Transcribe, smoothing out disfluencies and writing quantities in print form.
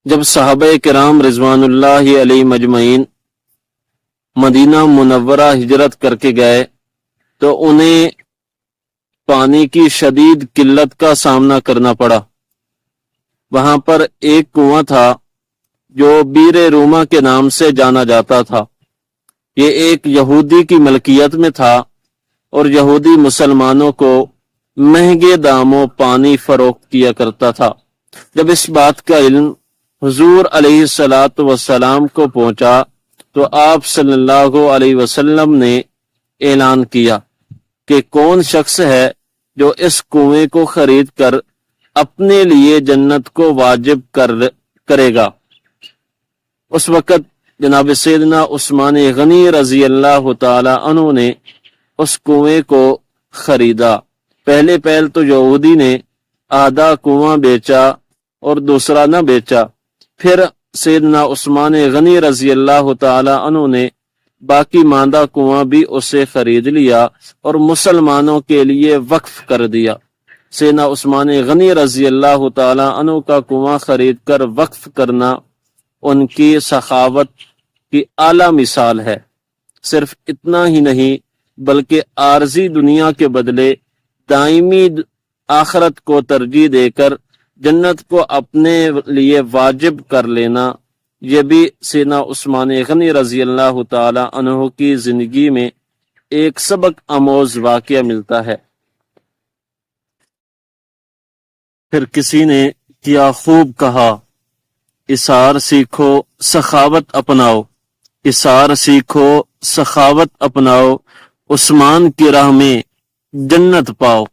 جب صحابہ کرام رضوان اللہ علیہ مجمعین مدینہ منورہ ہجرت کر کے گئے تو انہیں پانی کی شدید قلت کا سامنا کرنا پڑا۔ وہاں پر ایک کنواں تھا جو بیر روما کے نام سے جانا جاتا تھا۔ یہ ایک یہودی کی ملکیت میں تھا اور یہودی مسلمانوں کو مہنگے داموں پانی فروخت کیا کرتا تھا۔ جب اس بات کا علم حضور علیہ الصلاۃ والسلام کو پہنچا تو آپ صلی اللہ علیہ وسلم نے اعلان کیا کہ کون شخص ہے جو اس کنویں کو خرید کر اپنے لیے جنت کو واجب کرے گا۔ اس وقت جناب سیدنا عثمان غنی رضی اللہ تعالی عنہ نے اس کنویں کو خریدا۔ پہلے تو یہودی نے آدھا کنواں بیچا اور دوسرا نہ بیچا، پھر سیدنا عثمان غنی رضی اللہ تعالی عنہ نے باقی ماندہ کنواں بھی اسے خرید لیا اور مسلمانوں کے لیے وقف کر دیا۔ سیدنا عثمان غنی رضی اللہ تعالی عنہ کا کنواں خرید کر وقف کرنا ان کی سخاوت کی اعلیٰ مثال ہے۔ صرف اتنا ہی نہیں بلکہ عارضی دنیا کے بدلے دائمی آخرت کو ترجیح دے کر جنت کو اپنے لیے واجب کر لینا، یہ بھی سیدنا عثمان غنی رضی اللہ تعالی عنہ کی زندگی میں ایک سبق آموز واقعہ ملتا ہے۔ پھر کسی نے کیا خوب کہا، اثار سیکھو سخاوت اپناؤ، اثار سیکھو سخاوت اپناؤ، عثمان کی راہ میں جنت پاؤ۔